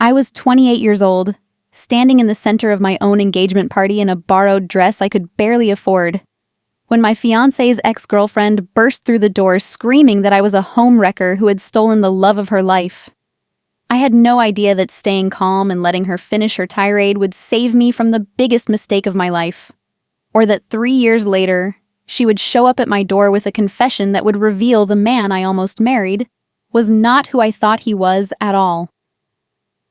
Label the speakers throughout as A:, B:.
A: I was 28 years old, standing in the center of my own engagement party in a borrowed dress I could barely afford, when my fiancé's ex-girlfriend burst through the door screaming that I was a homewrecker who had stolen the love of her life. I had no idea that staying calm and letting her finish her tirade would save me from the biggest mistake of my life, or that 3 years later, she would show up at my door with a confession that would reveal the man I almost married was not who I thought he was at all.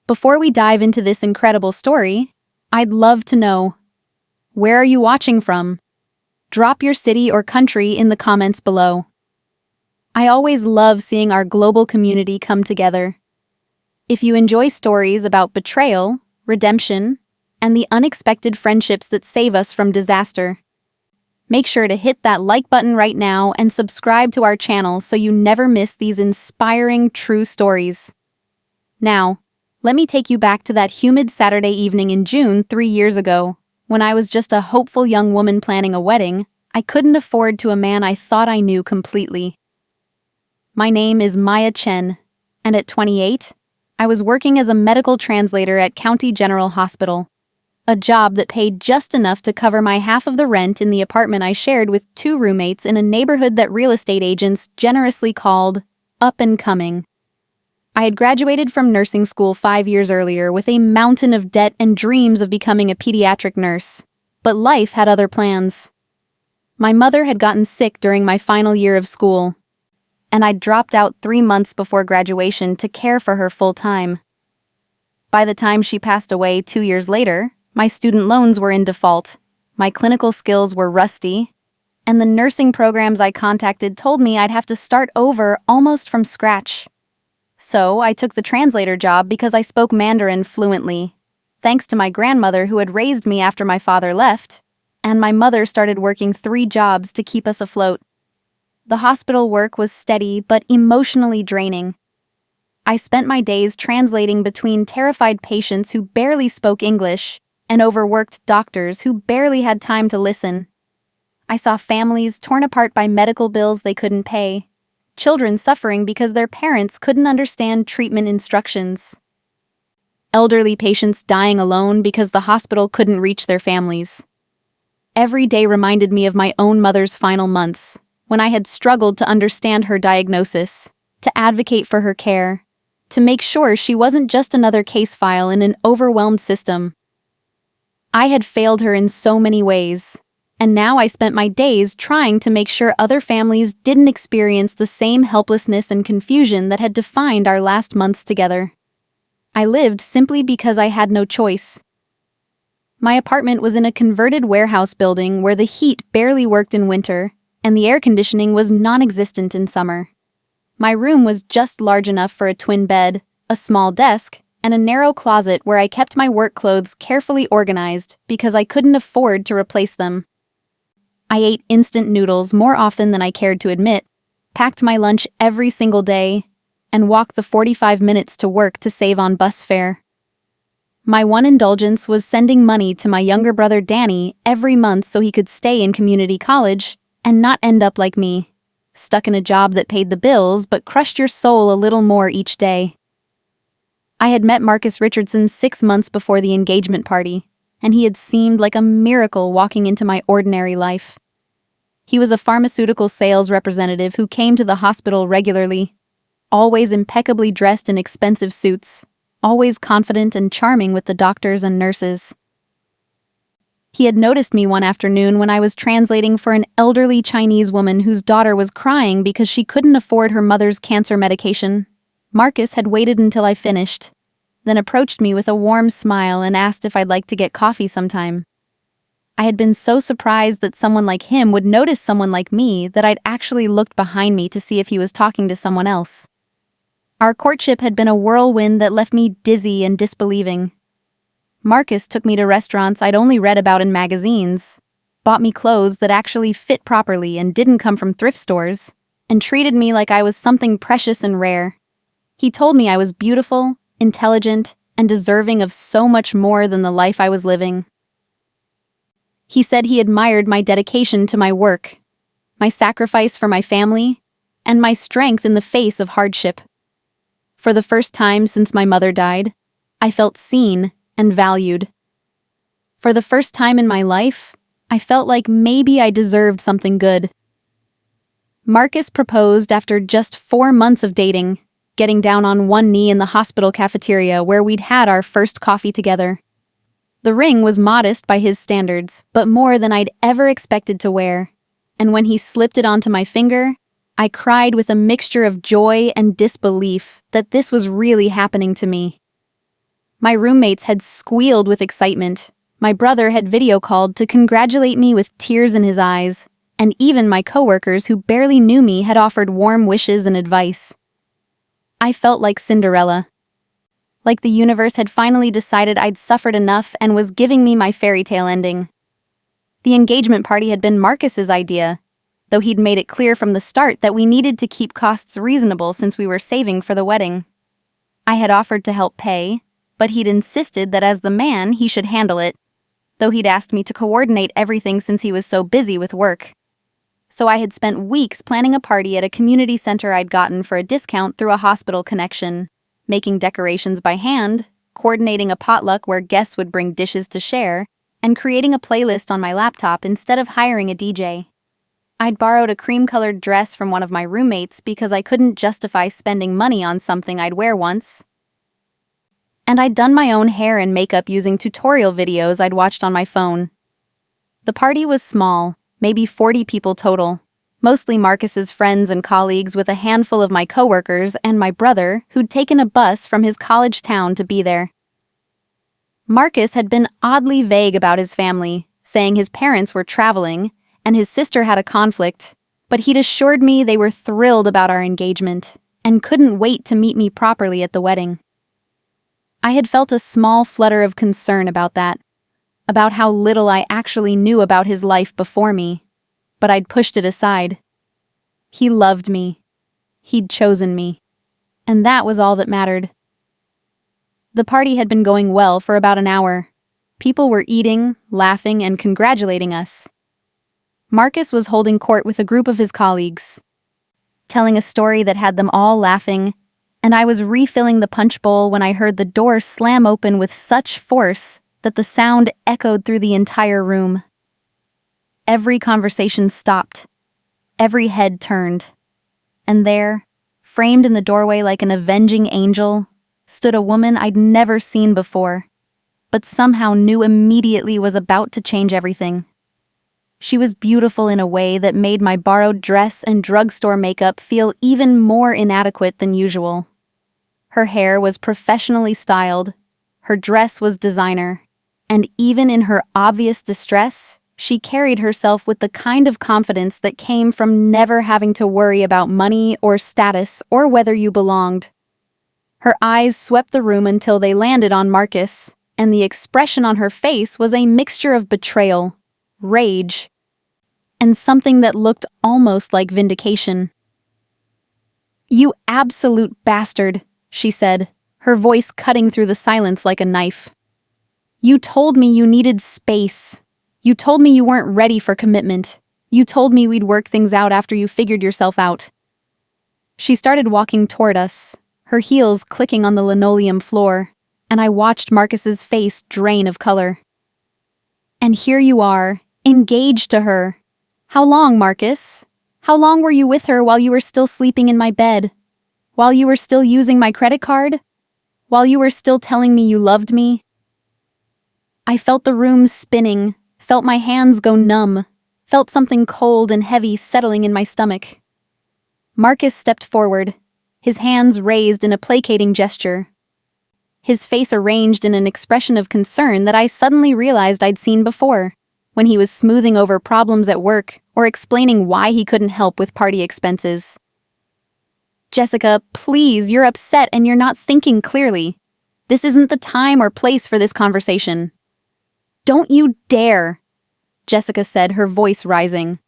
A: Before we dive into this incredible story, I'd love to know, where are you watching from? Drop your city or country in the comments below. I always love seeing our global community come together. If you enjoy stories about betrayal, redemption, and the unexpected friendships that save us from disaster, make sure to hit that like button right now and subscribe to our channel so you never miss these inspiring true stories. Now, let me take you back to that humid Saturday evening in June 3 years ago, when I was just a hopeful young woman planning a wedding I couldn't afford to a man I thought I knew completely. My name is Maya Chen, and at 28, I was working as a medical translator at County General Hospital, a job that paid just enough to cover my half of the rent in the apartment I shared with 2 roommates in a neighborhood that real estate agents generously called up and coming. I had graduated from nursing school 5 years earlier with a mountain of debt and dreams of becoming a pediatric nurse, but life had other plans. My mother had gotten sick during my final year of school, and I'd dropped out 3 months before graduation to care for her full-time. By the time she passed away 2 years later, my student loans were in default, my clinical skills were rusty, and the nursing programs I contacted told me I'd have to start over almost from scratch. So I took the translator job because I spoke Mandarin fluently, thanks to my grandmother who had raised me after my father left, and my mother started working 3 jobs to keep us afloat. The hospital work was steady but emotionally draining. I spent my days translating between terrified patients who barely spoke English and overworked doctors who barely had time to listen. I saw families torn apart by medical bills they couldn't pay, children suffering because their parents couldn't understand treatment instructions, elderly patients dying alone because the hospital couldn't reach their families. Every day reminded me of my own mother's final months, when I had struggled to understand her diagnosis, to advocate for her care, to make sure she wasn't just another case file in an overwhelmed system. I had failed her in so many ways, and now I spent my days trying to make sure other families didn't experience the same helplessness and confusion that had defined our last months together. I lived simply because I had no choice. My apartment was in a converted warehouse building where the heat barely worked in winter, and the air conditioning was non-existent in summer. My room was just large enough for a twin bed, a small desk, and a narrow closet where I kept my work clothes carefully organized because I couldn't afford to replace them. I ate instant noodles more often than I cared to admit, packed my lunch every single day, and walked the 45 minutes to work to save on bus fare. My one indulgence was sending money to my younger brother Danny every month so he could stay in community college and not end up like me, stuck in a job that paid the bills but crushed your soul a little more each day. I had met Marcus Richardson 6 months before the engagement party, and he had seemed like a miracle walking into my ordinary life. He was a pharmaceutical sales representative who came to the hospital regularly, always impeccably dressed in expensive suits, always confident and charming with the doctors and nurses. He had noticed me one afternoon when I was translating for an elderly Chinese woman whose daughter was crying because she couldn't afford her mother's cancer medication. Marcus had waited until I finished, then approached me with a warm smile and asked if I'd like to get coffee sometime. I had been so surprised that someone like him would notice someone like me that I'd actually looked behind me to see if he was talking to someone else. Our courtship had been a whirlwind that left me dizzy and disbelieving. Marcus took me to restaurants I'd only read about in magazines, bought me clothes that actually fit properly and didn't come from thrift stores, and treated me like I was something precious and rare. He told me I was beautiful, intelligent, and deserving of so much more than the life I was living. He said he admired my dedication to my work, my sacrifice for my family, and my strength in the face of hardship. For the first time since my mother died, I felt seen and valued. For the first time in my life, I felt like maybe I deserved something good. Marcus proposed after just 4 months of dating, getting down on one knee in the hospital cafeteria where we'd had our first coffee together. The ring was modest by his standards, but more than I'd ever expected to wear. And when he slipped it onto my finger, I cried with a mixture of joy and disbelief that this was really happening to me. My roommates had squealed with excitement. My brother had video called to congratulate me with tears in his eyes, and even my coworkers who barely knew me had offered warm wishes and advice. I felt like Cinderella. Like the universe had finally decided I'd suffered enough and was giving me my fairy tale ending. The engagement party had been Marcus's idea, though he'd made it clear from the start that we needed to keep costs reasonable since we were saving for the wedding. I had offered to help pay, but he'd insisted that as the man, he should handle it, though he'd asked me to coordinate everything since he was so busy with work. So I had spent weeks planning a party at a community center I'd gotten for a discount through a hospital connection, making decorations by hand, coordinating a potluck where guests would bring dishes to share, and creating a playlist on my laptop instead of hiring a DJ. I'd borrowed a cream-colored dress from one of my roommates because I couldn't justify spending money on something I'd wear once. And I'd done my own hair and makeup using tutorial videos I'd watched on my phone. The party was small, maybe 40 people total, mostly Marcus's friends and colleagues with a handful of my coworkers and my brother who'd taken a bus from his college town to be there. Marcus had been oddly vague about his family, saying his parents were traveling and his sister had a conflict, but he'd assured me they were thrilled about our engagement and couldn't wait to meet me properly at the wedding. I had felt a small flutter of concern about that, about how little I actually knew about his life before me, but I'd pushed it aside. He loved me. He'd chosen me. And that was all that mattered. The party had been going well for about an hour. People were eating, laughing, and congratulating us. Marcus was holding court with a group of his colleagues, telling a story that had them all laughing, and I was refilling the punch bowl when I heard the door slam open with such force that the sound echoed through the entire room. Every conversation stopped. Every head turned. And there, framed in the doorway like an avenging angel, stood a woman I'd never seen before, but somehow knew immediately was about to change everything. She was beautiful in a way that made my borrowed dress and drugstore makeup feel even more inadequate than usual. Her hair was professionally styled, her dress was designer, and even in her obvious distress, she carried herself with the kind of confidence that came from never having to worry about money or status or whether you belonged. Her eyes swept the room until they landed on Marcus, and the expression on her face was a mixture of betrayal, rage, and something that looked almost like vindication. "You absolute bastard," she said, her voice cutting through the silence like a knife. "You told me you needed space. You told me you weren't ready for commitment. You told me we'd work things out after you figured yourself out." She started walking toward us, her heels clicking on the linoleum floor, and I watched Marcus's face drain of color. "And here you are, engaged to her. How long, Marcus? How long were you with her while you were still sleeping in my bed? While you were still using my credit card? While you were still telling me you loved me?" I felt the room spinning, felt my hands go numb, felt something cold and heavy settling in my stomach. Marcus stepped forward, his hands raised in a placating gesture, his face arranged in an expression of concern that I suddenly realized I'd seen before, when he was smoothing over problems at work or explaining why he couldn't help with party expenses. "Jessica, please, you're upset and you're not thinking clearly. This isn't the time or place for this conversation." "Don't you dare," Jessica said, her voice rising.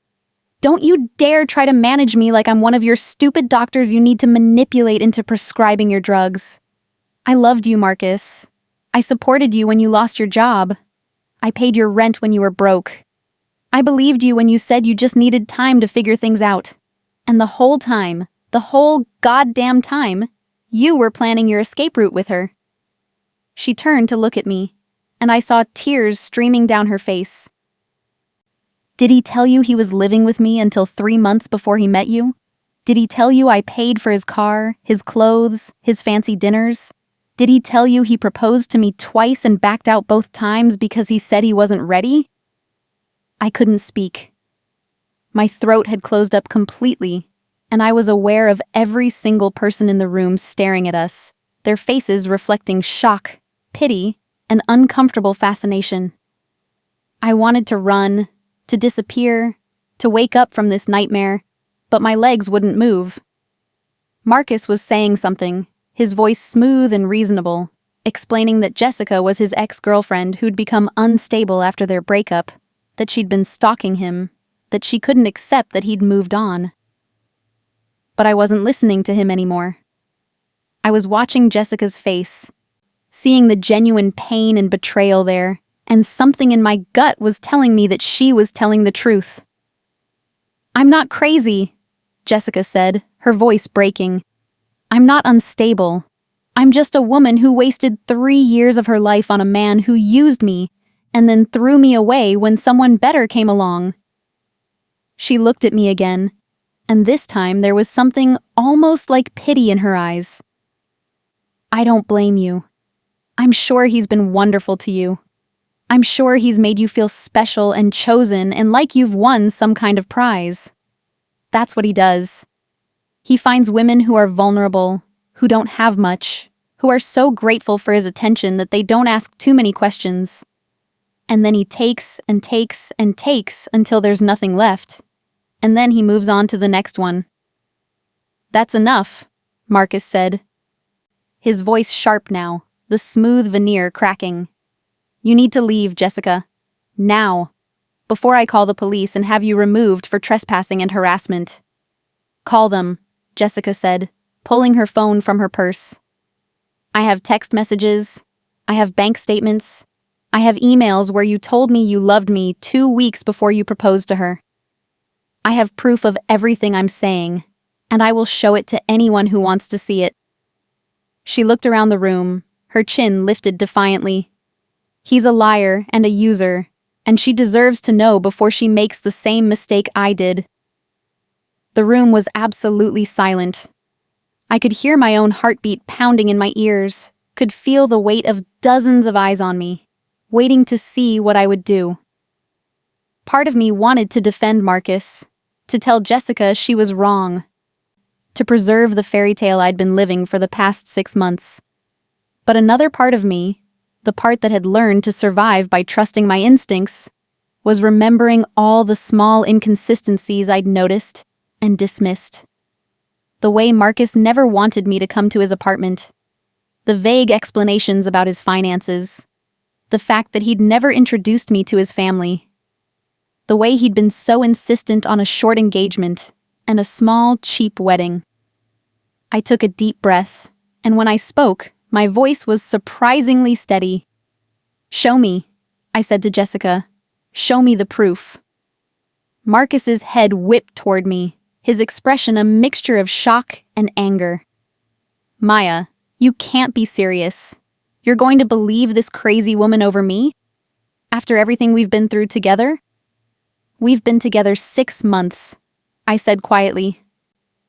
A: "Don't you dare try to manage me like I'm one of your stupid doctors you need to manipulate into prescribing your drugs. I loved you, Marcus. I supported you when you lost your job. I paid your rent when you were broke. I believed you when you said you just needed time to figure things out. And the whole goddamn time, you were planning your escape route with her." She turned to look at me, and I saw tears streaming down her face. "Did he tell you he was living with me until 3 months before he met you? Did he tell you I paid for his car, his clothes, his fancy dinners? Did he tell you he proposed to me twice and backed out both times because he said he wasn't ready?" I couldn't speak. My throat had closed up completely, and I was aware of every single person in the room staring at us, their faces reflecting shock, pity, and uncomfortable fascination. I wanted to run, to disappear, to wake up from this nightmare, but my legs wouldn't move. Marcus was saying something, his voice smooth and reasonable, explaining that Jessica was his ex-girlfriend who'd become unstable after their breakup, that she'd been stalking him, that she couldn't accept that he'd moved on. But I wasn't listening to him anymore. I was watching Jessica's face, seeing the genuine pain and betrayal there, and something in my gut was telling me that she was telling the truth. "I'm not crazy," Jessica said, her voice breaking. "I'm not unstable. I'm just a woman who wasted 3 years of her life on a man who used me and then threw me away when someone better came along." She looked at me again, and this time there was something almost like pity in her eyes. "I don't blame you. I'm sure he's been wonderful to you. I'm sure he's made you feel special and chosen and like you've won some kind of prize. That's what he does. He finds women who are vulnerable, who don't have much, who are so grateful for his attention that they don't ask too many questions. And then he takes and takes and takes until there's nothing left. And then he moves on to the next one." "That's enough," Marcus said. His voice sharp now, the smooth veneer cracking. "You need to leave, Jessica. Now. Before I call the police and have you removed for trespassing and harassment." "Call them," Jessica said, pulling her phone from her purse. "I have text messages. I have bank statements. I have emails where you told me you loved me 2 weeks before you proposed to her. I have proof of everything I'm saying, and I will show it to anyone who wants to see it." She looked around the room, her chin lifted defiantly. He's a liar and a user, and she deserves to know before she makes the same mistake I did. The room was absolutely silent. I could hear my own heartbeat pounding in my ears, could feel the weight of dozens of eyes on me, waiting to see what I would do. Part of me wanted to defend Marcus, to tell Jessica she was wrong, to preserve the fairy tale I'd been living for the past 6 months. But another part of me, the part that had learned to survive by trusting my instincts, was remembering all the small inconsistencies I'd noticed and dismissed. The way Marcus never wanted me to come to his apartment, the vague explanations about his finances, the fact that he'd never introduced me to his family, the way he'd been so insistent on a short engagement and a small, cheap wedding. I took a deep breath, and when I spoke, my voice was surprisingly steady. "Show me," I said to Jessica. "Show me the proof." Marcus's head whipped toward me, his expression a mixture of shock and anger. "Maya, you can't be serious. You're going to believe this crazy woman over me? After everything we've been through together?" "We've been together 6 months," I said quietly,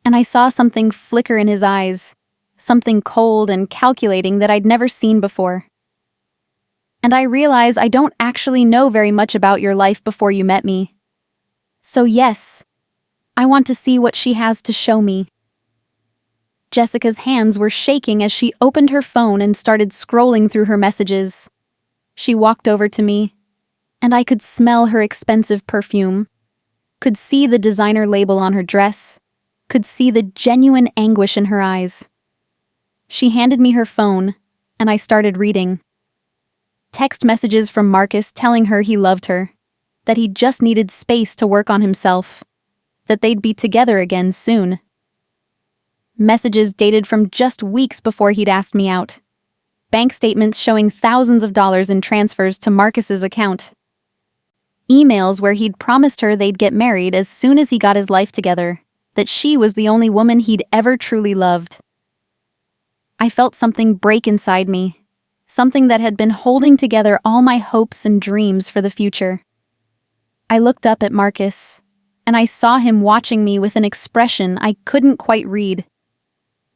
A: and I saw something flicker in his eyes, something cold and calculating that I'd never seen before. "And I realize I don't actually know very much about your life before you met me. So yes, I want to see what she has to show me." Jessica's hands were shaking as she opened her phone and started scrolling through her messages. She walked over to me, and I could smell her expensive perfume, could see the designer label on her dress, could see the genuine anguish in her eyes. She handed me her phone, and I started reading. Text messages from Marcus telling her he loved her, that he just needed space to work on himself, that they'd be together again soon. Messages dated from just weeks before he'd asked me out. Bank statements showing thousands of dollars in transfers to Marcus's account. Emails where he'd promised her they'd get married as soon as he got his life together, that she was the only woman he'd ever truly loved. I felt something break inside me, something that had been holding together all my hopes and dreams for the future. I looked up at Marcus, and I saw him watching me with an expression I couldn't quite read.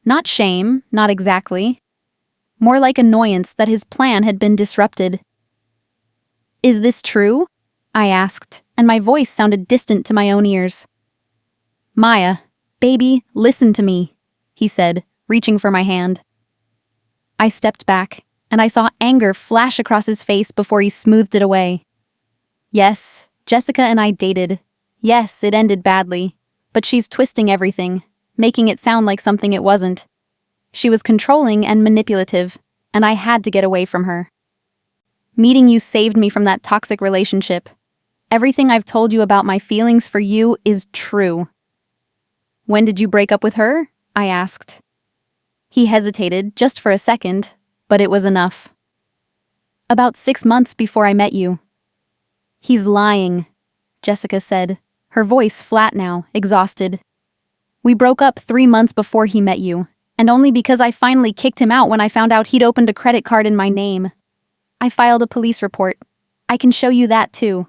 A: Not shame, not exactly. More like annoyance that his plan had been disrupted. "Is this true?" I asked, and my voice sounded distant to my own ears. "Maya, baby, listen to me," he said, reaching for my hand. I stepped back, and I saw anger flash across his face before he smoothed it away. Yes, Jessica and I dated. Yes, it ended badly, but she's twisting everything, making it sound like something it wasn't. She was controlling and manipulative, and I had to get away from her. Meeting you saved me from that toxic relationship. Everything I've told you about my feelings for you is true. "When did you break up with her?" I asked. He hesitated just for a second, but it was enough. "About 6 months before I met you." "He's lying," Jessica said, her voice flat now, exhausted. "We broke up 3 months before he met you, and only because I finally kicked him out when I found out he'd opened a credit card in my name. I filed a police report. I can show you that too."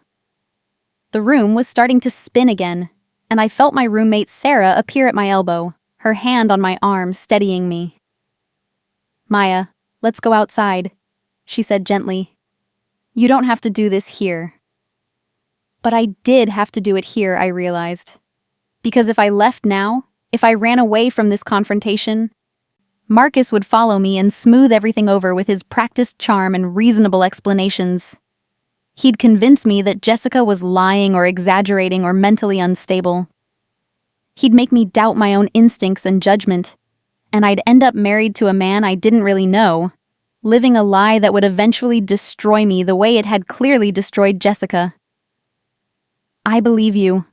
A: The room was starting to spin again, and I felt my roommate Sarah appear at my elbow, her hand on my arm steadying me. "Maya, let's go outside," she said gently. "You don't have to do this here." But I did have to do it here, I realized. Because if I left now, if I ran away from this confrontation, Marcus would follow me and smooth everything over with his practiced charm and reasonable explanations. He'd convince me that Jessica was lying or exaggerating or mentally unstable. He'd make me doubt my own instincts and judgment, and I'd end up married to a man I didn't really know, living a lie that would eventually destroy me the way it had clearly destroyed Jessica. "I believe you,"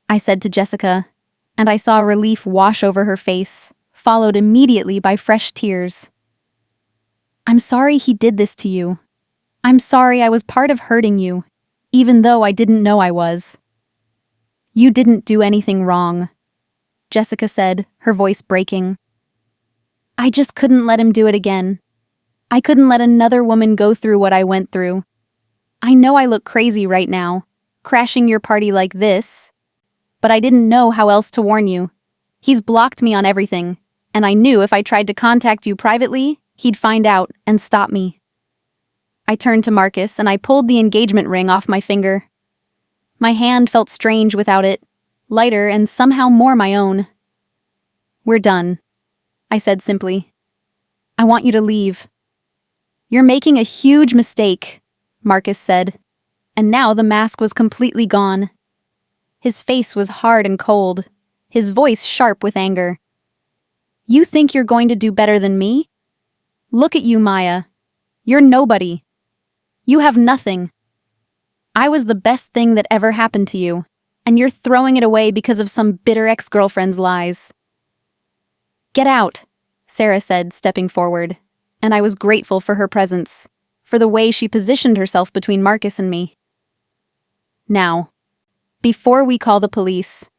A: I said to Jessica, and I saw relief wash over her face, followed immediately by fresh tears. "I'm sorry he did this to you. I'm sorry I was part of hurting you, even though I didn't know I was." "You didn't do anything wrong," Jessica said, her voice breaking. "I just couldn't let him do it again. I couldn't let another woman go through what I went through. I know I look crazy right now, crashing your party like this, but I didn't know how else to warn you. He's blocked me on everything, and I knew if I tried to contact you privately, he'd find out and stop me." I turned to Marcus and I pulled the engagement ring off my finger. My hand felt strange without it, lighter and somehow more my own. "We're done," I said simply. "I want you to leave." "You're making a huge mistake," Marcus said, and now the mask was completely gone. His face was hard and cold, his voice sharp with anger. "You think you're going to do better than me? Look at you, Maya. You're nobody. You have nothing. I was the best thing that ever happened to you, and you're throwing it away because of some bitter ex-girlfriend's lies." "Get out," Sarah said, stepping forward, and I was grateful for her presence, for the way she positioned herself between Marcus and me. "Now, before we call the police."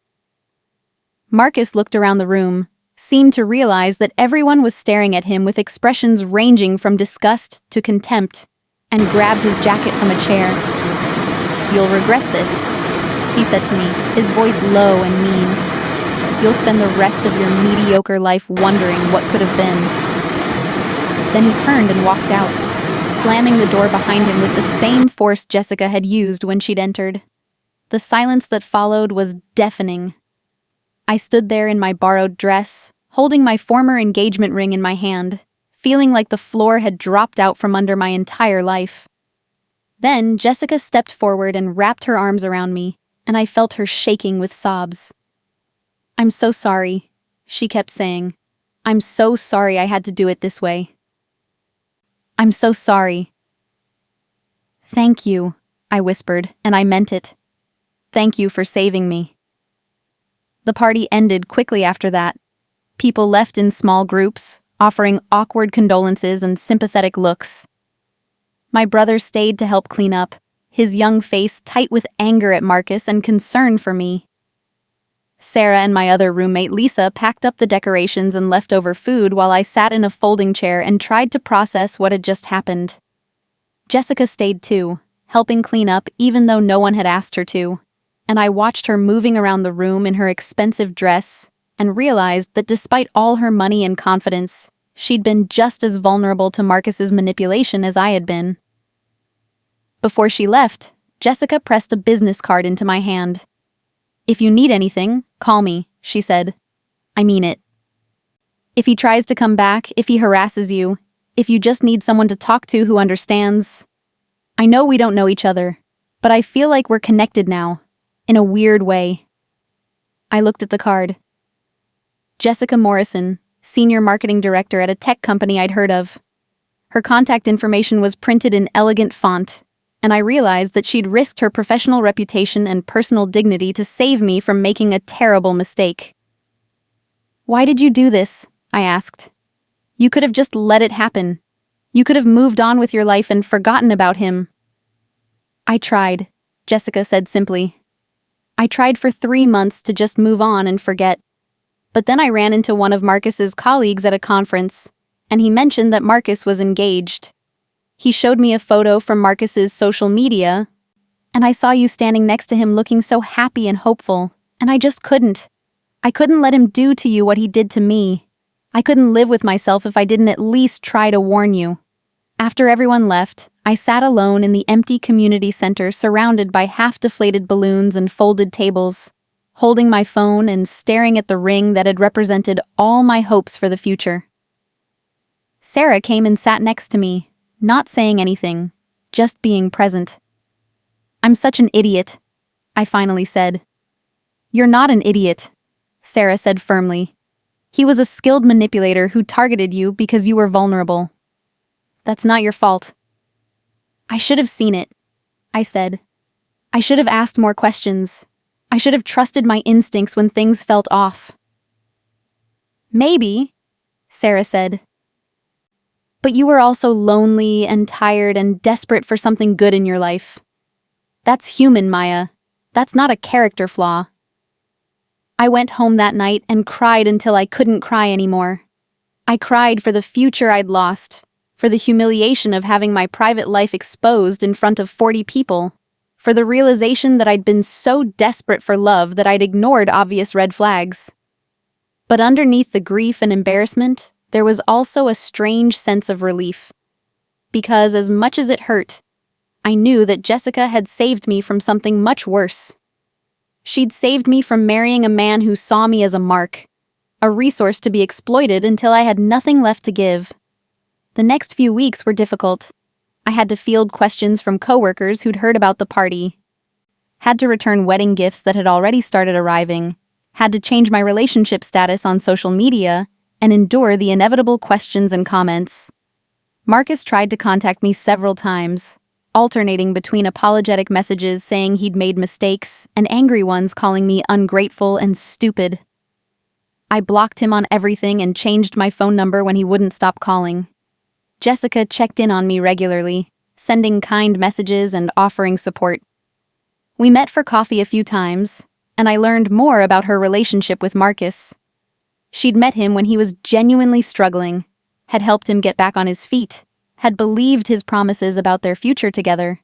A: Marcus looked around the room, seemed to realize that everyone was staring at him with expressions ranging from disgust to contempt, and grabbed his jacket from a chair. "You'll regret this," he said to me, his voice low and mean. "You'll spend the rest of your mediocre life wondering what could have been." Then he turned and walked out, slamming the door behind him with the same force Jessica had used when she'd entered. The silence that followed was deafening. I stood there in my borrowed dress, holding my former engagement ring in my hand, feeling like the floor had dropped out from under my entire life. Then Jessica stepped forward and wrapped her arms around me, and I felt her shaking with sobs. "I'm so sorry," she kept saying. "I'm so sorry I had to do it this way. I'm so sorry." "Thank you," I whispered, and I meant it. "Thank you for saving me." The party ended quickly after that. People left in small groups, offering awkward condolences and sympathetic looks. My brother stayed to help clean up, his young face tight with anger at Marcus and concern for me. Sarah and my other roommate Lisa packed up the decorations and leftover food while I sat in a folding chair and tried to process what had just happened. Jessica stayed too, helping clean up even though no one had asked her to, and I watched her moving around the room in her expensive dress and realized that despite all her money and confidence, she'd been just as vulnerable to Marcus's manipulation as I had been. Before she left, Jessica pressed a business card into my hand. "If you need anything, call me," she said. "I mean it. If he tries to come back, if he harasses you, if you just need someone to talk to who understands. I know we don't know each other, but I feel like we're connected now, in a weird way." I looked at the card. Jessica Morrison, Senior Marketing Director at a tech company I'd heard of. Her contact information was printed in elegant font, and I realized that she'd risked her professional reputation and personal dignity to save me from making a terrible mistake. "Why did you do this?" I asked. "You could have just let it happen. You could have moved on with your life and forgotten about him." "I tried," Jessica said simply. "I tried for 3 months to just move on and forget. But then I ran into one of Marcus's colleagues at a conference, and he mentioned that Marcus was engaged. He showed me a photo from Marcus's social media, and I saw you standing next to him looking so happy and hopeful, and I just couldn't. I couldn't let him do to you what he did to me. I couldn't live with myself if I didn't at least try to warn you." After everyone left, I sat alone in the empty community center surrounded by half-deflated balloons and folded tables, holding my phone and staring at the ring that had represented all my hopes for the future. Sarah came and sat next to me, not saying anything, just being present. "I'm such an idiot," I finally said. "You're not an idiot," Sarah said firmly. "He was a skilled manipulator who targeted you because you were vulnerable. That's not your fault." "I should have seen it," I said. "I should have asked more questions. I should have trusted my instincts when things felt off." "Maybe," Sarah said. "But you were also lonely and tired and desperate for something good in your life. That's human, Maya. That's not a character flaw." I went home that night and cried until I couldn't cry anymore. I cried for the future I'd lost, for the humiliation of having my private life exposed in front of 40 people, for the realization that I'd been so desperate for love that I'd ignored obvious red flags. But underneath the grief and embarrassment, there was also a strange sense of relief. Because as much as it hurt, I knew that Jessica had saved me from something much worse. She'd saved me from marrying a man who saw me as a mark, a resource to be exploited until I had nothing left to give. The next few weeks were difficult. I had to field questions from coworkers who'd heard about the party, had to return wedding gifts that had already started arriving, had to change my relationship status on social media, and endure the inevitable questions and comments. Marcus tried to contact me several times, alternating between apologetic messages saying he'd made mistakes and angry ones calling me ungrateful and stupid. I blocked him on everything and changed my phone number when he wouldn't stop calling. Jessica checked in on me regularly, sending kind messages and offering support. We met for coffee a few times, and I learned more about her relationship with Marcus. She'd met him when he was genuinely struggling, had helped him get back on his feet, had believed his promises about their future together.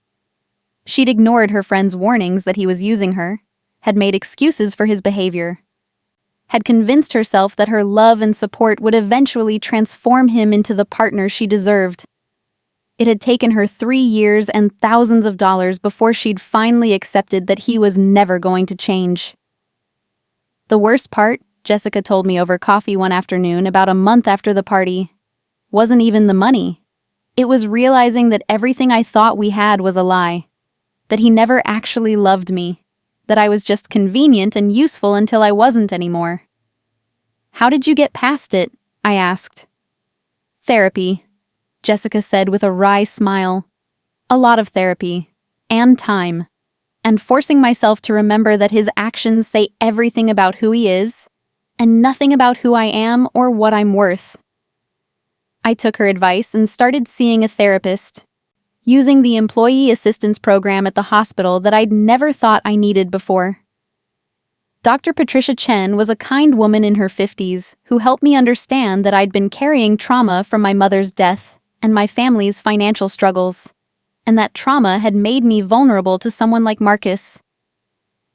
A: She'd ignored her friends' warnings that he was using her, had made excuses for his behavior, had convinced herself that her love and support would eventually transform him into the partner she deserved. It had taken her 3 years and thousands of dollars before she'd finally accepted that he was never going to change. The worst part, Jessica told me over coffee one afternoon about a month after the party, wasn't even the money. It was realizing that everything I thought we had was a lie, that he never actually loved me, that I was just convenient and useful until I wasn't anymore. "How did you get past it?" I asked. "Therapy," Jessica said with a wry smile. "A lot of therapy, and time, and forcing myself to remember that his actions say everything about who he is, and nothing about who I am or what I'm worth." I took her advice and started seeing a therapist, using the employee assistance program at the hospital that I'd never thought I needed before. Dr. Patricia Chen was a kind woman in her 50s who helped me understand that I'd been carrying trauma from my mother's death and my family's financial struggles, and that trauma had made me vulnerable to someone like Marcus.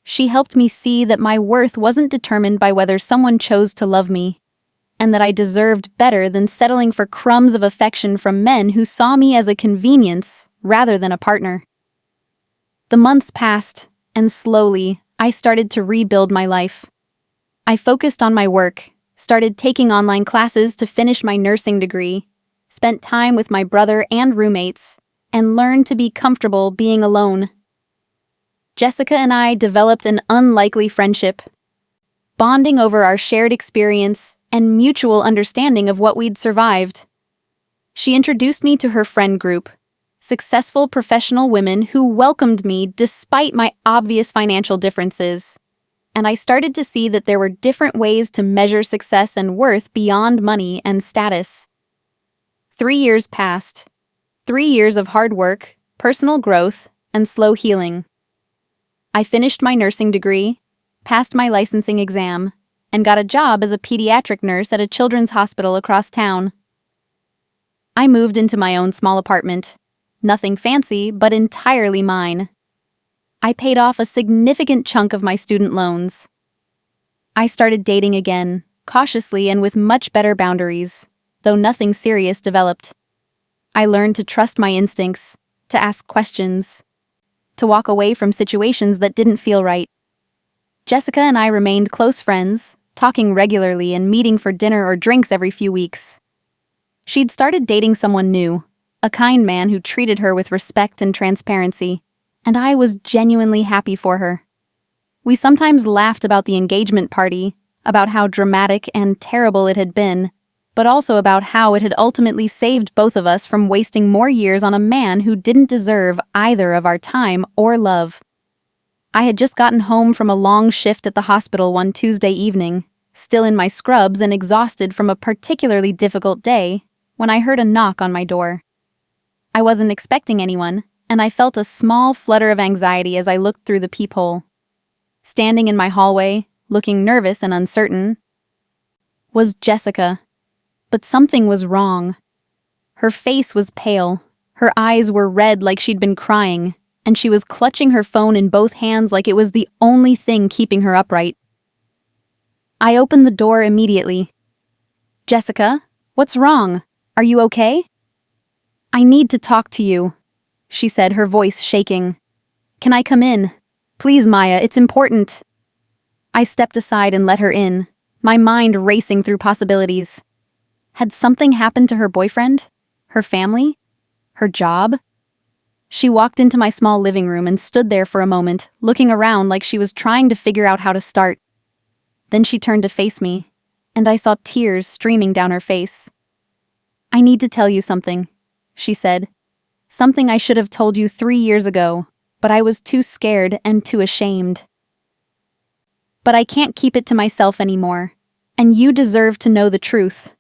A: She helped me see that my worth wasn't determined by whether someone chose to love me, and that I deserved better than settling for crumbs of affection from men who saw me as a convenience rather than a partner. The months passed, and slowly, I started to rebuild my life. I focused on my work, started taking online classes to finish my nursing degree, spent time with my brother and roommates, and learned to be comfortable being alone. Jessica and I developed an unlikely friendship, bonding over our shared experience and mutual understanding of what we'd survived. She introduced me to her friend group, successful professional women who welcomed me despite my obvious financial differences, and I started to see that there were different ways to measure success and worth beyond money and status. 3 years passed. 3 years of hard work, personal growth, and slow healing. I finished my nursing degree, passed my licensing exam, and got a job as a pediatric nurse at a children's hospital across town. I moved into my own small apartment. Nothing fancy, but entirely mine. I paid off a significant chunk of my student loans. I started dating again, cautiously and with much better boundaries, though nothing serious developed. I learned to trust my instincts, to ask questions, to walk away from situations that didn't feel right. Jessica and I remained close friends, talking regularly and meeting for dinner or drinks every few weeks. She'd started dating someone new, a kind man who treated her with respect and transparency, and I was genuinely happy for her. We sometimes laughed about the engagement party, about how dramatic and terrible it had been, but also about how it had ultimately saved both of us from wasting more years on a man who didn't deserve either of our time or love. I had just gotten home from a long shift at the hospital one Tuesday evening, still in my scrubs and exhausted from a particularly difficult day, when I heard a knock on my door. I wasn't expecting anyone, and I felt a small flutter of anxiety as I looked through the peephole. Standing in my hallway, looking nervous and uncertain, was Jessica. But something was wrong. Her face was pale, her eyes were red like she'd been crying, and she was clutching her phone in both hands like it was the only thing keeping her upright. I opened the door immediately. "Jessica, what's wrong? Are you okay?" "I need to talk to you," she said, her voice shaking. "Can I come in? Please, Maya, it's important." I stepped aside and let her in, my mind racing through possibilities. Had something happened to her boyfriend? Her family? Her job? She walked into my small living room and stood there for a moment, looking around like she was trying to figure out how to start. Then she turned to face me, and I saw tears streaming down her face. "I need to tell you something," she said. "Something I should have told you 3 years ago, but I was too scared and too ashamed. But I can't keep it to myself anymore, and you deserve to know the truth."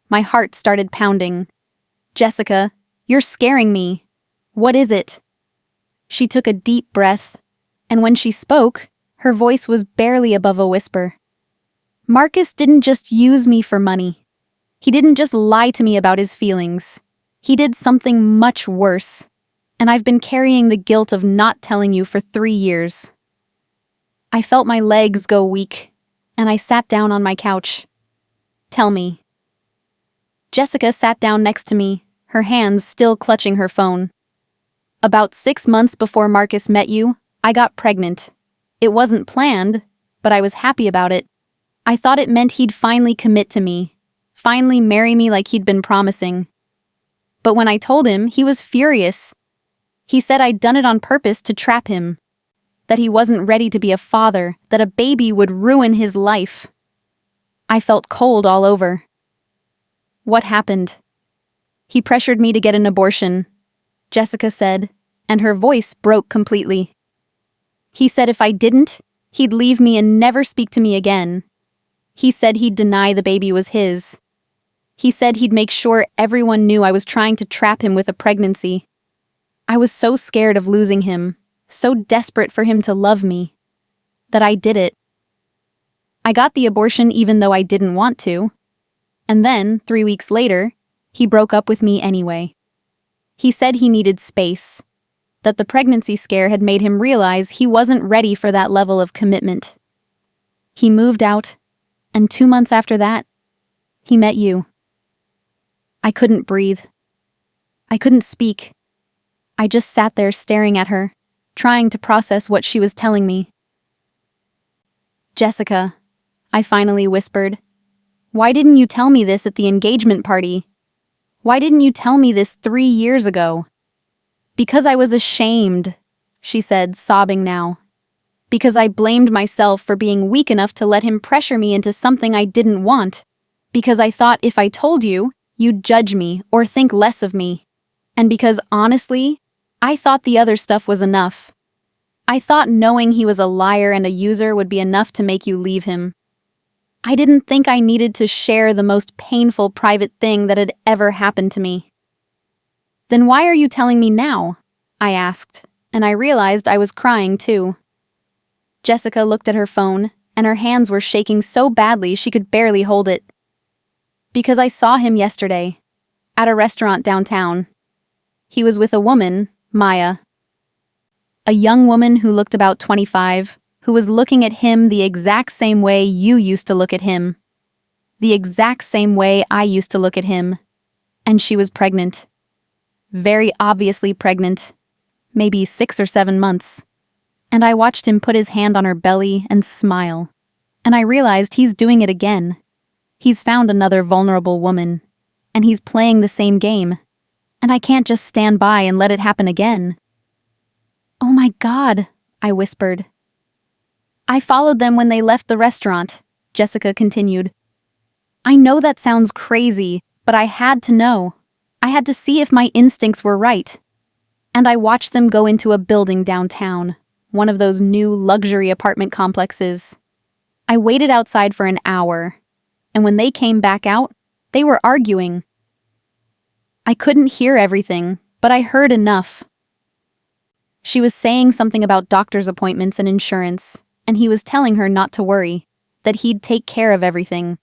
A: My heart started pounding. "Jessica, you're scaring me. What is it?" She took a deep breath, and when she spoke, her voice was barely above a whisper. "Marcus didn't just use me for money. He didn't just lie to me about his feelings. He did something much worse, and I've been carrying the guilt of not telling you for 3 years." I felt my legs go weak, and I sat down on my couch. "Tell me." Jessica sat down next to me, her hands still clutching her phone. "About 6 months before Marcus met you, I got pregnant. It wasn't planned, but I was happy about it. I thought it meant he'd finally commit to me, finally marry me like he'd been promising. But when I told him, he was furious. He said I'd done it on purpose to trap him, that he wasn't ready to be a father, that a baby would ruin his life." I felt cold all over. "What happened?" "He pressured me to get an abortion," Jessica said, and her voice broke completely. "He said if I didn't, he'd leave me and never speak to me again. He said he'd deny the baby was his. He said he'd make sure everyone knew I was trying to trap him with a pregnancy. I was so scared of losing him, so desperate for him to love me, that I did it. I got the abortion even though I didn't want to. And then, 3 weeks later, he broke up with me anyway. He said he needed space, that the pregnancy scare had made him realize he wasn't ready for that level of commitment. He moved out, and 2 months after that, he met you. I couldn't breathe. I couldn't speak. I just sat there staring at her, trying to process what she was telling me. Jessica, I finally whispered. Why didn't you tell me this at the engagement party? Why didn't you tell me this 3 years ago? Because I was ashamed, she said, sobbing now. Because I blamed myself for being weak enough to let him pressure me into something I didn't want. Because I thought if I told you, you'd judge me or think less of me. And because, honestly, I thought the other stuff was enough. I thought knowing he was a liar and a user would be enough to make you leave him. I didn't think I needed to share the most painful private thing that had ever happened to me. Then why are you telling me now? I asked, and I realized I was crying too. Jessica looked at her phone, and her hands were shaking so badly she could barely hold it. Because I saw him yesterday, at a restaurant downtown. He was with a woman, Maya. A young woman who looked about 25, who was looking at him the exact same way you used to look at him. The exact same way I used to look at him. And she was pregnant. Very obviously pregnant. Maybe 6 or 7 months. And I watched him put his hand on her belly and smile. And I realized he's doing it again. He's found another vulnerable woman. And he's playing the same game. And I can't just stand by and let it happen again. Oh my God, I whispered. I followed them when they left the restaurant, Jessica continued. I know that sounds crazy, but I had to know. I had to see if my instincts were right. And I watched them go into a building downtown, one of those new luxury apartment complexes. I waited outside for an hour, and when they came back out, they were arguing. I couldn't hear everything, but I heard enough. She was saying something about doctor's appointments and insurance, and he was telling her not to worry, that he'd take care of everything.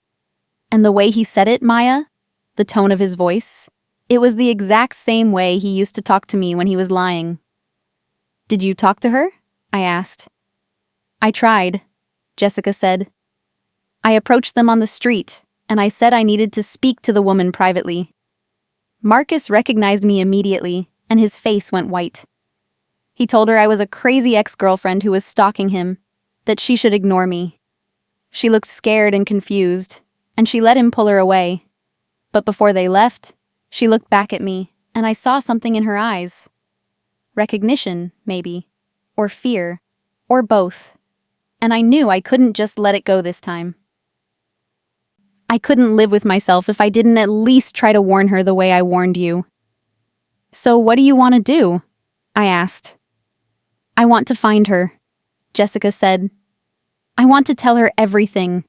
A: And the way he said it, Maya, the tone of his voice, it was the exact same way he used to talk to me when he was lying. Did you talk to her? I asked. I tried, Jessica said. I approached them on the street, and I said I needed to speak to the woman privately. Marcus recognized me immediately, and his face went white. He told her I was a crazy ex-girlfriend who was stalking him, that she should ignore me. She looked scared and confused, and she let him pull her away. But before they left, she looked back at me, and I saw something in her eyes. Recognition, maybe, or fear, or both. And I knew I couldn't just let it go this time. I couldn't live with myself if I didn't at least try to warn her the way I warned you. So what do you want to do? I asked. I want to find her, Jessica said. I want to tell her everything.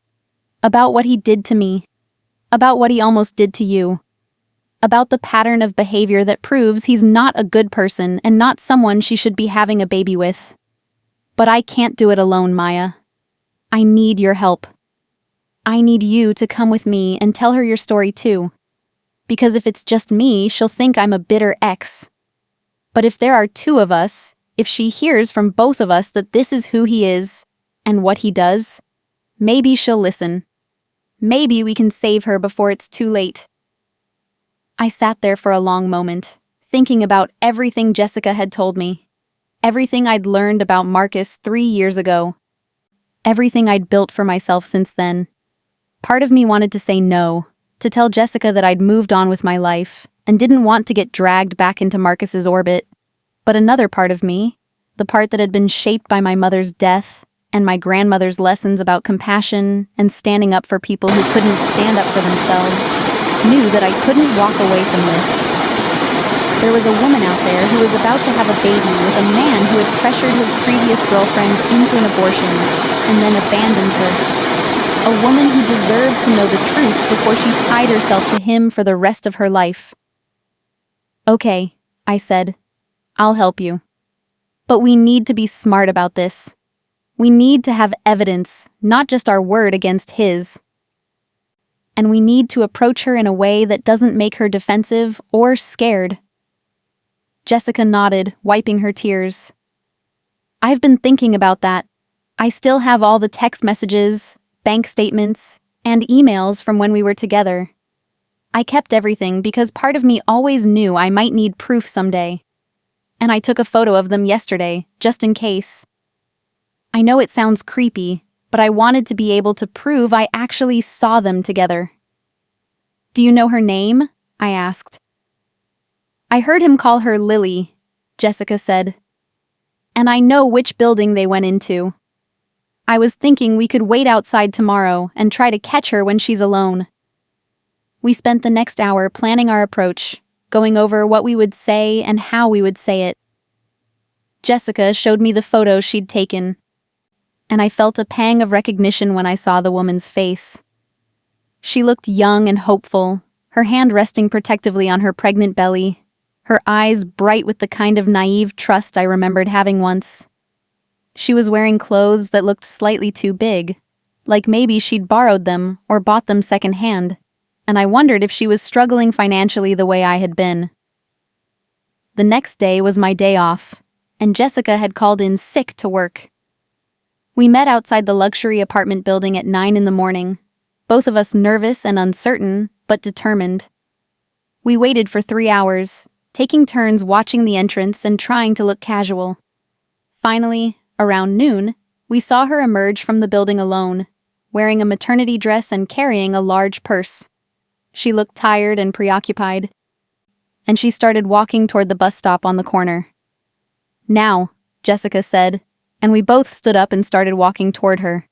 A: About what he did to me. About what he almost did to you. About the pattern of behavior that proves he's not a good person and not someone she should be having a baby with. But I can't do it alone, Maya. I need your help. I need you to come with me and tell her your story too. Because if it's just me, she'll think I'm a bitter ex. But if there are 2 of us, if she hears from both of us that this is who he is and what he does, maybe she'll listen. Maybe we can save her before it's too late. I sat there for a long moment, thinking about everything Jessica had told me. Everything I'd learned about Marcus 3 years ago. Everything I'd built for myself since then. Part of me wanted to say no, to tell Jessica that I'd moved on with my life and didn't want to get dragged back into Marcus's orbit. But another part of me, the part that had been shaped by my mother's death and my grandmother's lessons about compassion and standing up for people who couldn't stand up for themselves, knew that I couldn't walk away from this. There was a woman out there who was about to have a baby with a man who had pressured his previous girlfriend into an abortion and then abandoned her. A woman who deserved to know the truth before she tied herself to him for the rest of her life. Okay, I said. I'll help you. But we need to be smart about this. We need to have evidence, not just our word against his. And we need to approach her in a way that doesn't make her defensive or scared. Jessica nodded, wiping her tears. I've been thinking about that. I still have all the text messages, bank statements, and emails from when we were together. I kept everything because part of me always knew I might need proof someday. And I took a photo of them yesterday, just in case. I know it sounds creepy, but I wanted to be able to prove I actually saw them together. Do you know her name? I asked. I heard him call her Lily, Jessica said. And I know which building they went into. I was thinking we could wait outside tomorrow and try to catch her when she's alone. We spent the next hour planning our approach, going over what we would say and how we would say it. Jessica showed me the photos she'd taken, and I felt a pang of recognition when I saw the woman's face. She looked young and hopeful, her hand resting protectively on her pregnant belly, her eyes bright with the kind of naive trust I remembered having once. She was wearing clothes that looked slightly too big, like maybe she'd borrowed them or bought them secondhand, and I wondered if she was struggling financially the way I had been. The next day was my day off, and Jessica had called in sick to work. We met outside the luxury apartment building at 9 in the morning, both of us nervous and uncertain, but determined. We waited for 3 hours, taking turns watching the entrance and trying to look casual. Finally, around noon, we saw her emerge from the building alone, wearing a maternity dress and carrying a large purse. She looked tired and preoccupied, and she started walking toward the bus stop on the corner. Now, Jessica said, and we both stood up and started walking toward her.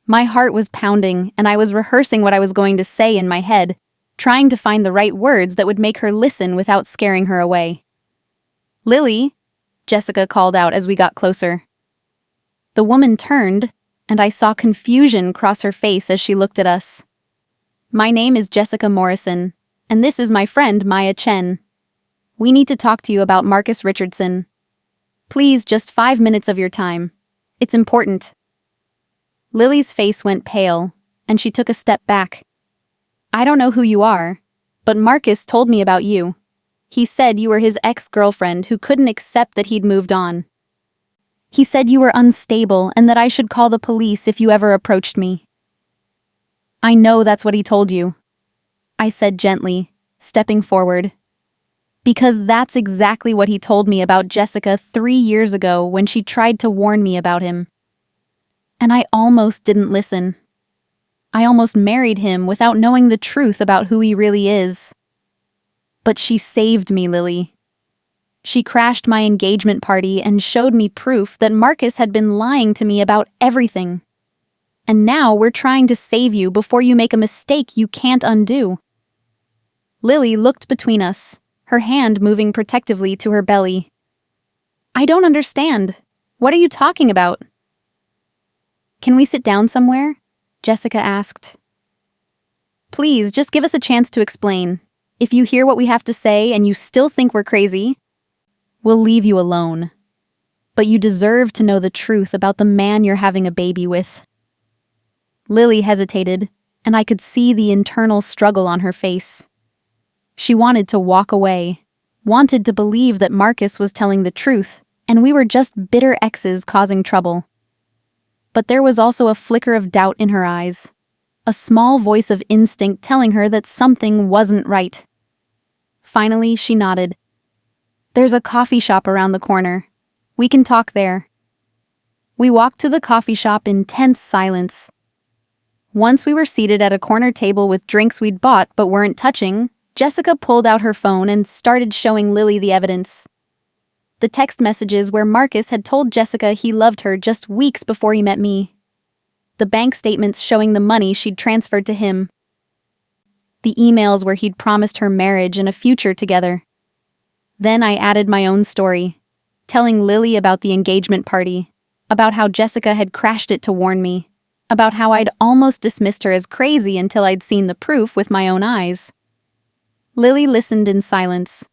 A: My heart was pounding, and I was rehearsing what I was going to say in my head, trying to find the right words that would make her listen without scaring her away. "Lily," Jessica called out as we got closer. The woman turned, and I saw confusion cross her face as she looked at us. "My name is Jessica Morrison, and this is my friend Maya Chen. We need to talk to you about Marcus Richardson. Please, just 5 minutes of your time. It's important." Lily's face went pale, and she took a step back. "I don't know who you are, but Marcus told me about you. He said you were his ex-girlfriend who couldn't accept that he'd moved on. He said you were unstable and that I should call the police if you ever approached me." "I know that's what he told you," I said gently, stepping forward. "Because that's exactly what he told me about Jessica 3 years ago when she tried to warn me about him. And I almost didn't listen. I almost married him without knowing the truth about who he really is. But she saved me, Lily. She crashed my engagement party and showed me proof that Marcus had been lying to me about everything. And now we're trying to save you before you make a mistake you can't undo." Lily looked between us, her hand moving protectively to her belly. "I don't understand. What are you talking about?" "Can we sit down somewhere?" Jessica asked. "Please, just give us a chance to explain. If you hear what we have to say and you still think we're crazy, we'll leave you alone. But you deserve to know the truth about the man you're having a baby with." Lily hesitated, and I could see the internal struggle on her face. She wanted to walk away, wanted to believe that Marcus was telling the truth, and we were just bitter exes causing trouble. But there was also a flicker of doubt in her eyes, a small voice of instinct telling her that something wasn't right. Finally, she nodded. "There's a coffee shop around the corner. We can talk there." We walked to the coffee shop in tense silence. Once we were seated at a corner table with drinks we'd bought but weren't touching, Jessica pulled out her phone and started showing Lily the evidence. The text messages where Marcus had told Jessica he loved her just weeks before he met me. The bank statements showing the money she'd transferred to him. The emails where he'd promised her marriage and a future together. Then I added my own story, telling Lily about the engagement party, about how Jessica had crashed it to warn me, about how I'd almost dismissed her as crazy until I'd seen the proof with my own eyes. Lily listened in silence,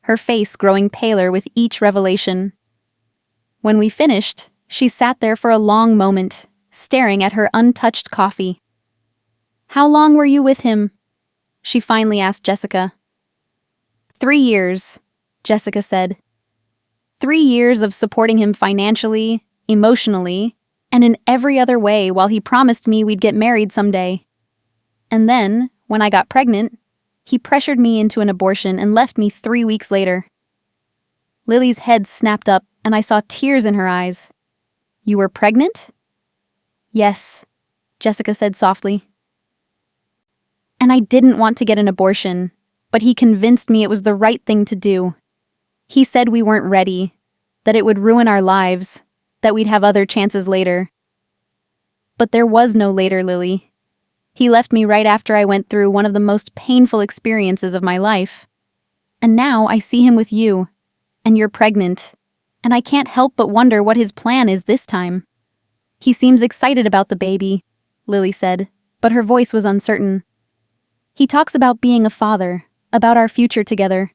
A: her face growing paler with each revelation. When we finished, She sat there for a long moment, staring at her untouched coffee. "How long were you with him?" she finally asked Jessica. 3 years, Jessica said. 3 years of supporting him financially, emotionally, and in every other way while he promised me we'd get married someday. And then, when I got pregnant, he pressured me into an abortion and left me 3 weeks later. Lily's head snapped up, and I saw tears in her eyes. "You were pregnant?" "Yes," Jessica said softly. "And I didn't want to get an abortion, but he convinced me it was the right thing to do. He said we weren't ready, that it would ruin our lives, that we'd have other chances later. But there was no later, Lily. He left me right after I went through one of the most painful experiences of my life. And now I see him with you, and you're pregnant, and I can't help but wonder what his plan is this time." "He seems excited about the baby," Lily said, but her voice was uncertain. "He talks about being a father, about our future together.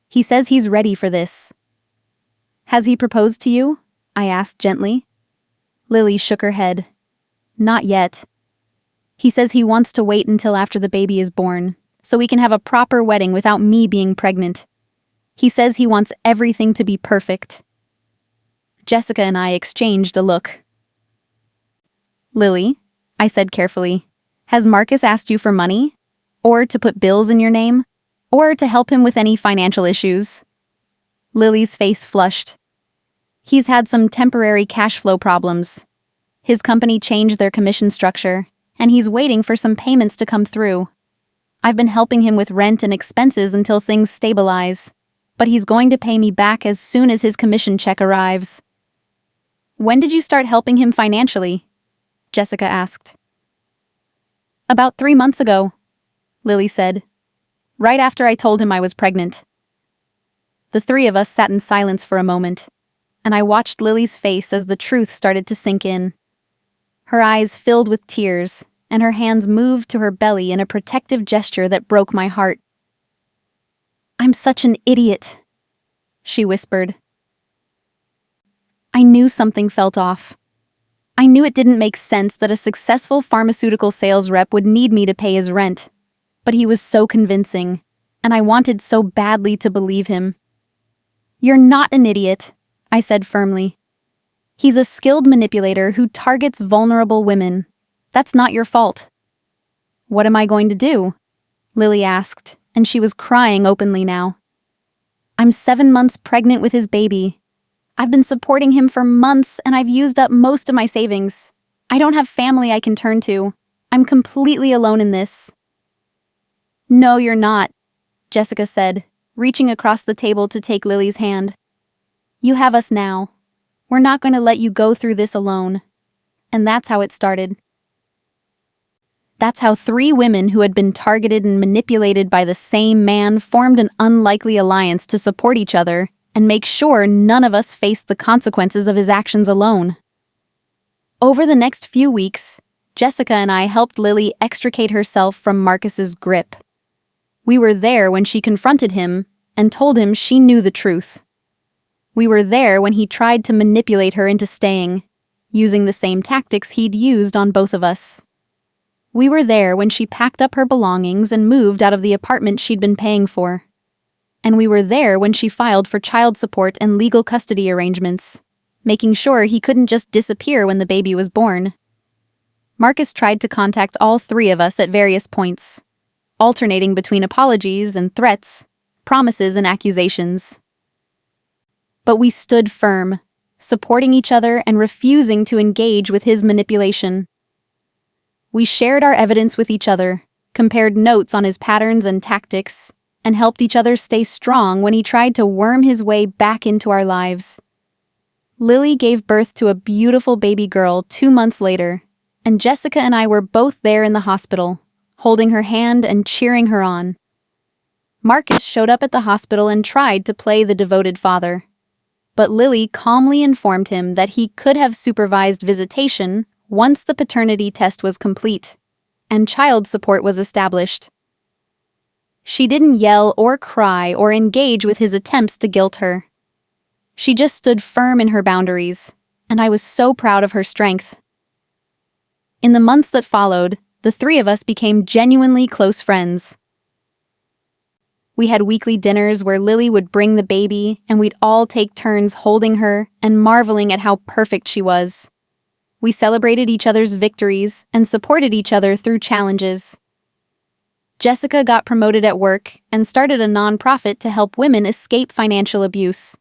A: He says he's ready for this." "Has he proposed to you?" I asked gently. Lily shook her head. "Not yet. He says he wants to wait until after the baby is born, so we can have a proper wedding without me being pregnant. He says he wants everything to be perfect." Jessica and I exchanged a look. "Lily," I said carefully, "has Marcus asked you for money? Or to put bills in your name? Or to help him with any financial issues?" Lily's face flushed. "He's had some temporary cash flow problems. His company changed their commission structure, and he's waiting for some payments to come through. I've been helping him with rent and expenses until things stabilize, but he's going to pay me back as soon as his commission check arrives." "When did you start helping him financially?" Jessica asked. "About 3 months ago," Lily said, "right after I told him I was pregnant." The three of us sat in silence for a moment, and I watched Lily's face as the truth started to sink in. Her eyes filled with tears, and her hands moved to her belly in a protective gesture that broke my heart. "I'm such an idiot," she whispered. I knew something felt off. I knew it didn't make sense that a successful pharmaceutical sales rep would need me to pay his rent, but he was so convincing, and I wanted so badly to believe him. "You're not an idiot," I said firmly. "He's a skilled manipulator who targets vulnerable women. That's not your fault." "What am I going to do?" Lily asked, and she was crying openly now. "I'm 7 months pregnant with his baby. I've been supporting him for months, and I've used up most of my savings. I don't have family I can turn to. I'm completely alone in this." "No, you're not," Jessica said, reaching across the table to take Lily's hand. "You have us now. We're not going to let you go through this alone." And that's how it started. That's how 3 women who had been targeted and manipulated by the same man formed an unlikely alliance to support each other and make sure none of us faced the consequences of his actions alone. Over the next few weeks, Jessica and I helped Lily extricate herself from Marcus's grip. We were there when she confronted him and told him she knew the truth. We were there when he tried to manipulate her into staying, using the same tactics he'd used on both of us. We were there when she packed up her belongings and moved out of the apartment she'd been paying for. And we were there when she filed for child support and legal custody arrangements, making sure he couldn't just disappear when the baby was born. Marcus tried to contact all 3 of us at various points, alternating between apologies and threats, promises and accusations. But we stood firm, supporting each other and refusing to engage with his manipulation. We shared our evidence with each other, compared notes on his patterns and tactics, and helped each other stay strong when he tried to worm his way back into our lives. Lily gave birth to a beautiful baby girl 2 months later, and Jessica and I were both there in the hospital, holding her hand and cheering her on. Marcus showed up at the hospital and tried to play the devoted father, but Lily calmly informed him that he could have supervised visitation once the paternity test was complete, and child support was established. She didn't yell or cry or engage with his attempts to guilt her. She just stood firm in her boundaries, and I was so proud of her strength. In the months that followed, the three of us became genuinely close friends. We had weekly dinners where Lily would bring the baby, and we'd all take turns holding her and marveling at how perfect she was. We celebrated each other's victories and supported each other through challenges. Jessica got promoted at work and started a nonprofit to help women escape financial abuse.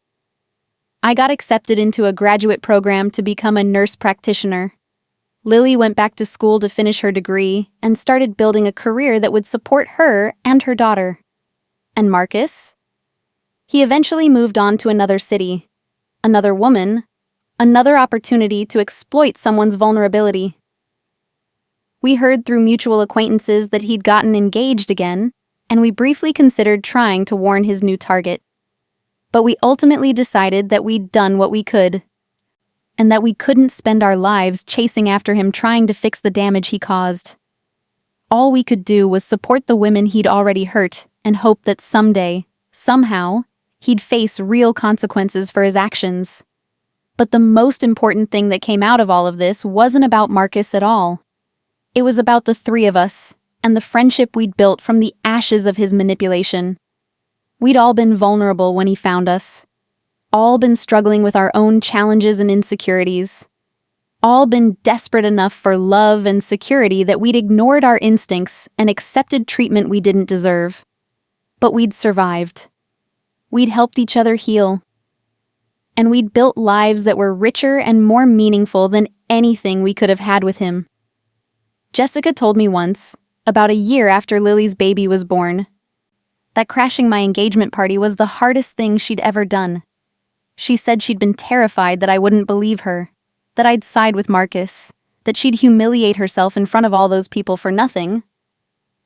A: I got accepted into a graduate program to become a nurse practitioner. Lily went back to school to finish her degree and started building a career that would support her and her daughter. And Marcus? He eventually moved on to another city, another woman, another opportunity to exploit someone's vulnerability. We heard through mutual acquaintances that he'd gotten engaged again, and we briefly considered trying to warn his new target. But we ultimately decided that we'd done what we could, and that we couldn't spend our lives chasing after him trying to fix the damage he caused. All we could do was support the women he'd already hurt and hope that someday, somehow, he'd face real consequences for his actions. But the most important thing that came out of all of this wasn't about Marcus at all. It was about the three of us and the friendship we'd built from the ashes of his manipulation. We'd all been vulnerable when he found us. All been struggling with our own challenges and insecurities. All been desperate enough for love and security that we'd ignored our instincts and accepted treatment we didn't deserve. But we'd survived. We'd helped each other heal. And we'd built lives that were richer and more meaningful than anything we could have had with him. Jessica told me once, about a year after Lily's baby was born, that crashing my engagement party was the hardest thing she'd ever done. She said she'd been terrified that I wouldn't believe her, that I'd side with Marcus, that she'd humiliate herself in front of all those people for nothing.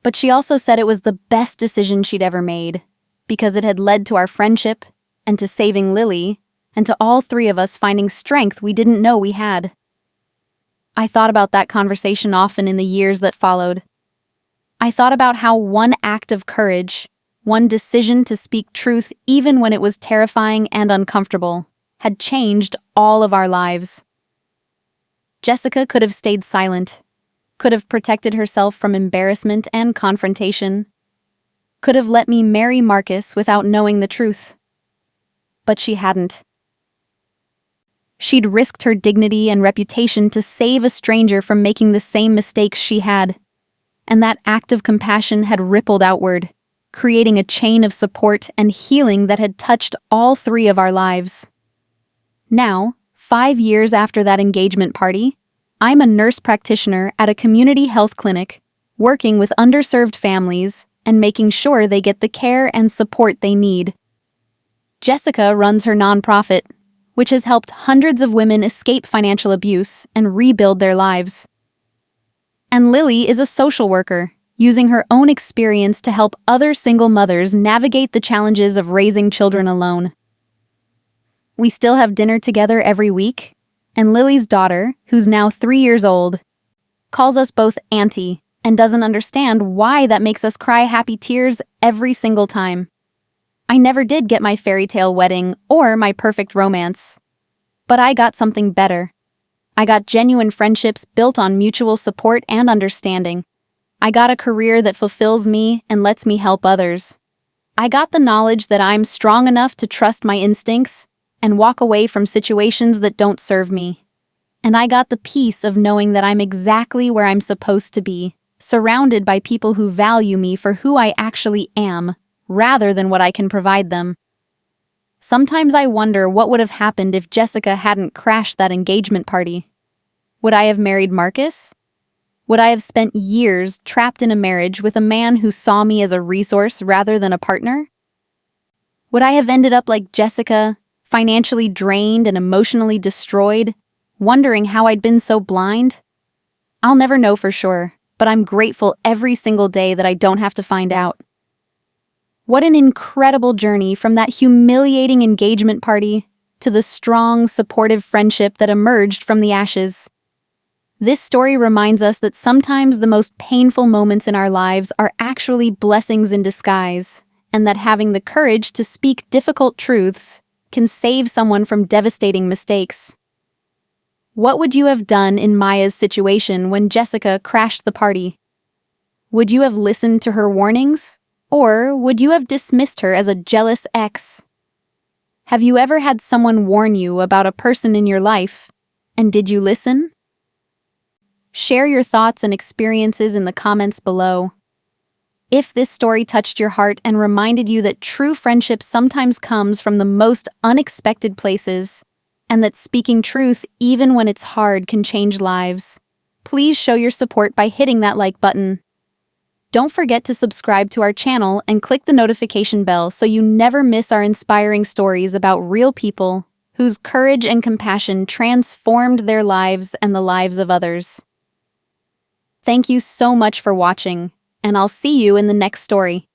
A: But she also said it was the best decision she'd ever made, because it had led to our friendship, and to saving Lily, and to all three of us finding strength we didn't know we had. I thought about that conversation often in the years that followed. I thought about how one act of courage, one decision to speak truth even when it was terrifying and uncomfortable, had changed all of our lives. Jessica could have stayed silent, could have protected herself from embarrassment and confrontation, could have let me marry Marcus without knowing the truth. But she hadn't. She'd risked her dignity and reputation to save a stranger from making the same mistakes she had. And that act of compassion had rippled outward, creating a chain of support and healing that had touched all three of our lives. Now, 5 years after that engagement party, I'm a nurse practitioner at a community health clinic, working with underserved families and making sure they get the care and support they need. Jessica runs her nonprofit, which has helped hundreds of women escape financial abuse and rebuild their lives. And Lily is a social worker, using her own experience to help other single mothers navigate the challenges of raising children alone. We still have dinner together every week, and Lily's daughter, who's now 3 years old, calls us both auntie and doesn't understand why that makes us cry happy tears every single time. I never did get my fairy tale wedding or my perfect romance. But I got something better. I got genuine friendships built on mutual support and understanding. I got a career that fulfills me and lets me help others. I got the knowledge that I'm strong enough to trust my instincts and walk away from situations that don't serve me. And I got the peace of knowing that I'm exactly where I'm supposed to be, surrounded by people who value me for who I actually am, rather than what I can provide them. Sometimes I wonder what would have happened if Jessica hadn't crashed that engagement party. Would I have married Marcus? Would I have spent years trapped in a marriage with a man who saw me as a resource rather than a partner? Would I have ended up like Jessica, financially drained and emotionally destroyed, wondering how I'd been so blind? I'll never know for sure, but I'm grateful every single day that I don't have to find out. What an incredible journey from that humiliating engagement party to the strong, supportive friendship that emerged from the ashes. This story reminds us that sometimes the most painful moments in our lives are actually blessings in disguise, and that having the courage to speak difficult truths can save someone from devastating mistakes. What would you have done in Maya's situation when Jessica crashed the party? Would you have listened to her warnings? Or would you have dismissed her as a jealous ex? Have you ever had someone warn you about a person in your life? And did you listen? Share your thoughts and experiences in the comments below. If this story touched your heart and reminded you that true friendship sometimes comes from the most unexpected places, and that speaking truth, even when it's hard, can change lives, please show your support by hitting that like button. Don't forget to subscribe to our channel and click the notification bell so you never miss our inspiring stories about real people whose courage and compassion transformed their lives and the lives of others. Thank you so much for watching, and I'll see you in the next story.